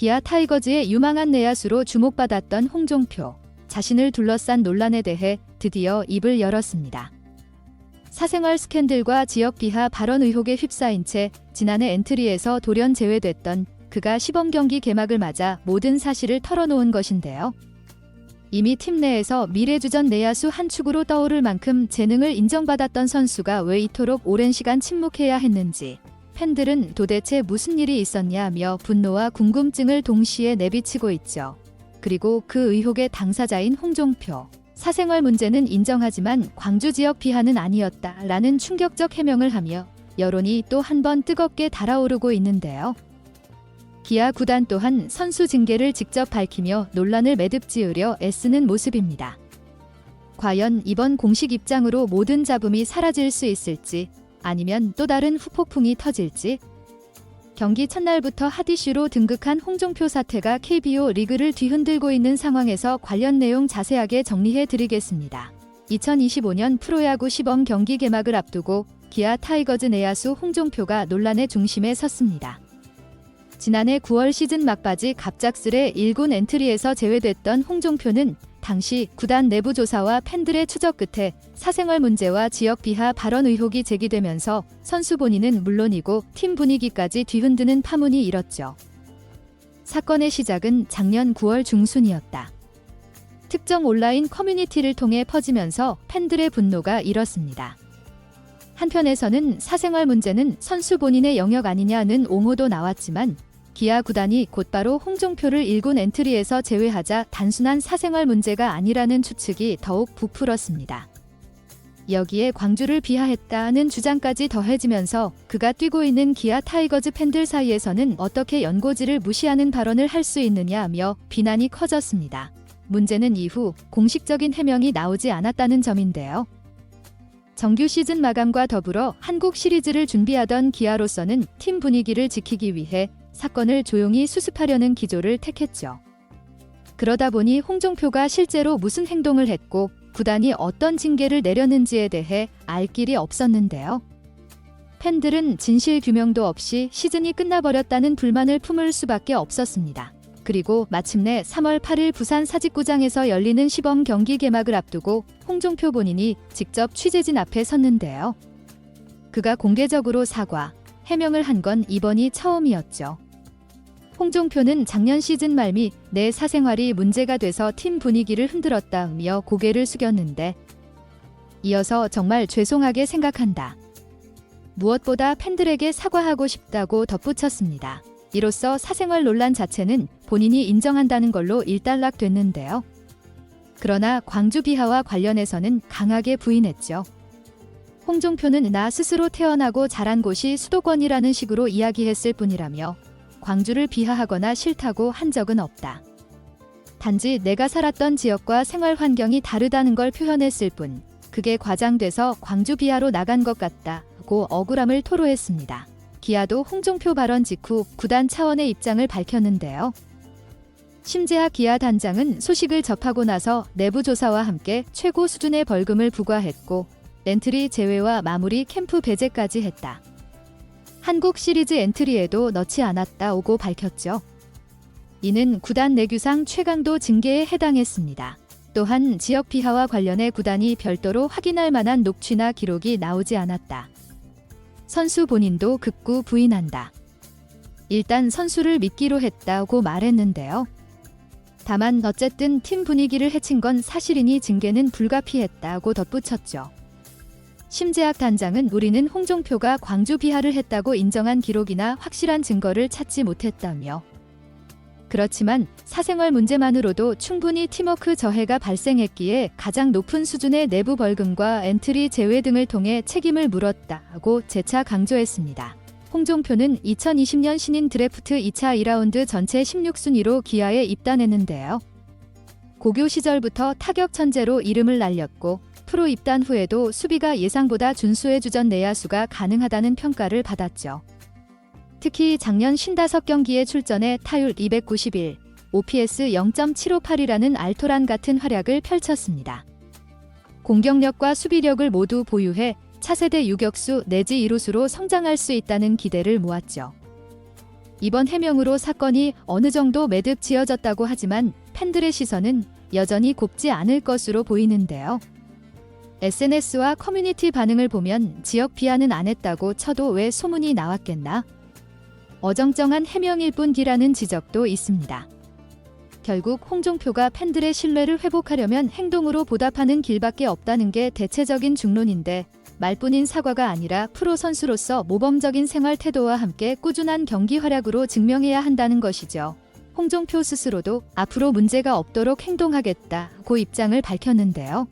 기아 타이거즈의 유망한 내야수로 주목받았던 홍종표. 자신을 둘러싼 논란에 대해 드디어 입을 열었습니다. 사생활 스캔들과 지역 비하 발언 의혹에 휩싸인 채 지난해 엔트리에서 돌연 제외됐던 그가 시범경기 개막을 맞아 모든 사실을 털어놓은 것인데요. 이미 팀 내에서 미래주전 내야수 한 축으로 떠오를 만큼 재능을 인정받았던 선수가 왜 이토록 오랜 시간 침묵해야 했는지, 팬들은 도대체 무슨 일이 있었냐며 분노와 궁금증을 동시에 내비치고 있죠. 그리고 그 의혹의 당사자인 홍종표. 사생활 문제는 인정하지만 광주 지역 비하는 아니었다라는 충격적 해명을 하며 여론이 또 한 번 뜨겁게 달아오르고 있는데요. 기아 구단 또한 선수 징계를 직접 밝히며 논란을 매듭지으려 애쓰는 모습입니다. 과연 이번 공식 입장으로 모든 잡음이 사라질 수 있을지, 아니면 또 다른 후폭풍이 터질지. 경기 첫날부터 핫이슈로 등극한 홍종표 사태가 KBO 리그를 뒤흔들고 있는 상황에서 관련 내용 자세하게 정리해 드리겠습니다. 2025년 프로야구 시범 경기 개막을 앞두고 기아 타이거즈 내야수 홍종표가 논란의 중심에 섰습니다. 지난해 9월 시즌 막바지 갑작스레 1군 엔트리에서 제외됐던 홍종표는 당시 구단 내부 조사와 팬들의 추적 끝에 사생활 문제와 지역 비하 발언 의혹이 제기되면서 선수 본인은 물론이고 팀 분위기까지 뒤흔드는 파문이 일었죠. 사건의 시작은 작년 9월 중순이었다. 특정 온라인 커뮤니티를 통해 퍼지면서 팬들의 분노가 일었습니다. 한편에서는 사생활 문제는 선수 본인의 영역 아니냐는 옹호도 나왔지만 기아 구단이 곧바로 홍종표를 1군 엔트리에서 제외하자 단순한 사생활 문제가 아니라는 추측이 더욱 부풀었습니다. 여기에 광주를 비하했다는 주장까지 더해지면서 그가 뛰고 있는 기아 타이거즈 팬들 사이에서는 어떻게 연고지를 무시하는 발언을 할 수 있느냐며 비난이 커졌습니다. 문제는 이후 공식적인 해명이 나오지 않았다는 점인데요. 정규 시즌 마감과 더불어 한국 시리즈를 준비하던 기아로서는 팀 분위기를 지키기 위해 사건을 조용히 수습하려는 기조를 택했죠. 그러다 보니 홍종표가 실제로 무슨 행동을 했고 구단이 어떤 징계를 내렸는지에 대해 알 길이 없었는데요. 팬들은 진실 규명도 없이 시즌이 끝나버렸다는 불만을 품을 수밖에 없었습니다. 그리고 마침내 3월 8일 부산 사직구장에서 열리는 시범 경기 개막을 앞두고 홍종표 본인이 직접 취재진 앞에 섰는데요. 그가 공개적으로 사과, 해명을 한 건 이번이 처음이었죠. 홍종표는 작년 시즌 말미 내 사생활이 문제가 돼서 팀 분위기를 흔들었다며 고개를 숙였는데, 이어서 정말 죄송하게 생각한다. 무엇보다 팬들에게 사과하고 싶다고 덧붙였습니다. 이로써 사생활 논란 자체는 본인이 인정한다는 걸로 일단락됐는데요. 그러나 광주 비하와 관련해서는 강하게 부인했죠. 홍종표는 나 스스로 태어나고 자란 곳이 수도권이라는 식으로 이야기했을 뿐이라며 광주를 비하하거나 싫다고 한 적은 없다. 단지 내가 살았던 지역과 생활 환경이 다르다는 걸 표현했을 뿐, 그게 과장돼서 광주 비하로 나간 것 같다고 억울함을 토로했습니다. 기아도 홍종표 발언 직후 구단 차원의 입장을 밝혔는데요. 심재하 기아 단장은 소식을 접하고 나서 내부 조사와 함께 최고 수준의 벌금을 부과했고 엔트리 제외와 마무리 캠프 배제까지 했다. 한국 시리즈 엔트리에도 넣지 않았다고 밝혔죠. 이는 구단 내규상 최강도 징계에 해당했습니다. 또한 지역 비하와 관련해 구단이 별도로 확인할 만한 녹취나 기록이 나오지 않았다. 선수 본인도 극구 부인한다. 일단 선수를 믿기로 했다고 말했는데요. 다만 어쨌든 팀 분위기를 해친 건 사실이니 징계는 불가피했다고 덧붙였죠. 심재학 단장은 우리는 홍종표가 광주 비하를 했다고 인정한 기록이나 확실한 증거를 찾지 못했다며, 그렇지만 사생활 문제만으로도 충분히 팀워크 저해가 발생했기에 가장 높은 수준의 내부 벌금과 엔트리 제외 등을 통해 책임을 물었다고 재차 강조했습니다. 홍종표는 2020년 신인 드래프트 2차 2라운드 전체 16순위로 기아에 입단했는데요. 고교 시절부터 타격 천재로 이름을 날렸고 프로 입단 후에도 수비가 예상보다 준수해주전 내야수가 가능하다는 평가를 받았죠. 특히 작년 55경기에 출전해 타율 291, OPS 0.758이라는 알토란 같은 활약을 펼쳤습니다. 공격력과 수비력을 모두 보유해 차세대 유격수 내지 이루수로 성장할 수 있다는 기대를 모았죠. 이번 해명으로 사건이 어느 정도 매듭 지어졌다고 하지만 팬들의 시선은 여전히 곱지 않을 것으로 보이는데요. SNS와 커뮤니티 반응을 보면 지역 비하는 안 했다고 쳐도 왜 소문이 나왔겠나? 어정쩡한 해명일 뿐이라는 지적도 있습니다. 결국 홍종표가 팬들의 신뢰를 회복하려면 행동으로 보답하는 길밖에 없다는 게 대체적인 중론인데 말뿐인 사과가 아니라 프로 선수로서 모범적인 생활 태도와 함께 꾸준한 경기 활약으로 증명해야 한다는 것이죠. 홍종표 스스로도 앞으로 문제가 없도록 행동하겠다고 입장을 밝혔는데요.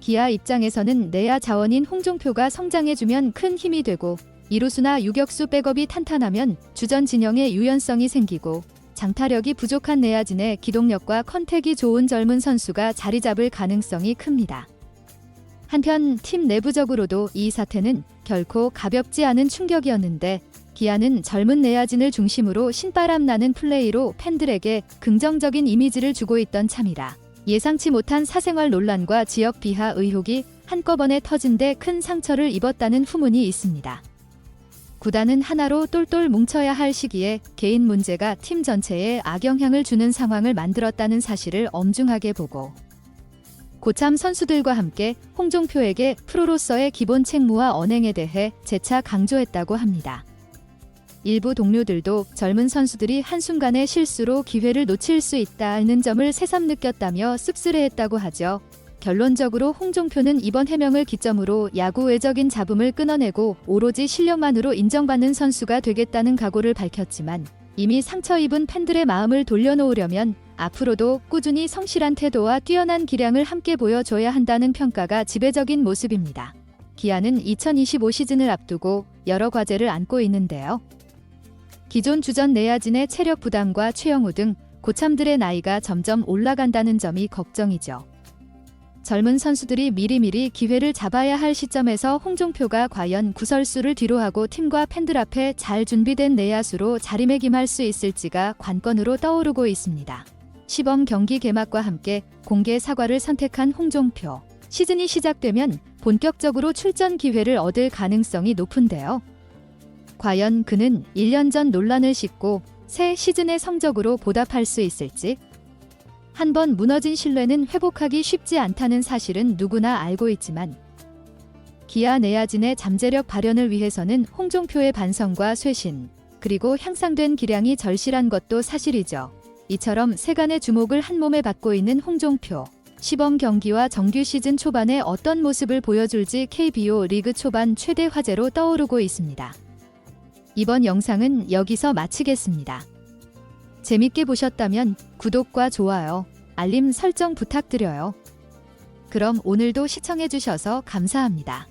기아 입장에서는 내야 자원인 홍종표가 성장해주면 큰 힘이 되고 이루수나 유격수 백업이 탄탄하면 주전 진영에 유연성이 생기고 장타력이 부족한 내야진의 기동력과 컨택이 좋은 젊은 선수가 자리 잡을 가능성이 큽니다. 한편 팀 내부적으로도 이 사태는 결코 가볍지 않은 충격이었는데 기아는 젊은 내야진을 중심으로 신바람 나는 플레이로 팬들에게 긍정적인 이미지를 주고 있던 참이라 예상치 못한 사생활 논란과 지역 비하 의혹이 한꺼번에 터진 데 큰 상처를 입었다는 후문이 있습니다. 구단은 하나로 똘똘 뭉쳐야 할 시기에 개인 문제가 팀 전체에 악영향을 주는 상황을 만들었다는 사실을 엄중하게 보고 고참 선수들과 함께 홍종표에게 프로로서의 기본 책무와 언행에 대해 재차 강조했다고 합니다. 일부 동료들도 젊은 선수들이 한순간의 실수로 기회를 놓칠 수 있다는 점을 새삼 느꼈다며 씁쓸해했다고 하죠. 결론적으로 홍종표는 이번 해명을 기점으로 야구 외적인 잡음을 끊어내고 오로지 실력만으로 인정받는 선수가 되겠다는 각오를 밝혔지만 이미 상처 입은 팬들의 마음을 돌려놓으려면 앞으로도 꾸준히 성실한 태도와 뛰어난 기량을 함께 보여줘야 한다는 평가가 지배적인 모습입니다. 기아는 2025 시즌을 앞두고 여러 과제를 안고 있는데요. 기존 주전 내야진의 체력 부담과 최영우 등 고참들의 나이가 점점 올라간다는 점이 걱정이죠. 젊은 선수들이 미리미리 기회를 잡아야 할 시점에서 홍종표가 과연 구설수를 뒤로하고 팀과 팬들 앞에 잘 준비된 내야수로 자리매김할 수 있을지가 관건으로 떠오르고 있습니다. 시범 경기 개막과 함께 공개 사과를 선택한 홍종표. 시즌이 시작되면 본격적으로 출전 기회를 얻을 가능성이 높은데요. 과연 그는 1년 전 논란을 싣고 새 시즌의 성적으로 보답할 수 있을지? 한번 무너진 신뢰는 회복하기 쉽지 않다는 사실은 누구나 알고 있지만 기아 내야진의 잠재력 발현을 위해서는 홍종표의 반성과 쇄신, 그리고 향상된 기량이 절실한 것도 사실이죠. 이처럼 세간의 주목을 한몸에 받고 있는 홍종표. 시범 경기와 정규 시즌 초반에 어떤 모습을 보여줄지 KBO 리그 초반 최대 화제로 떠오르고 있습니다. 이번 영상은 여기서 마치겠습니다. 재밌게 보셨다면 구독과 좋아요, 알림 설정 부탁드려요. 그럼 오늘도 시청해주셔서 감사합니다.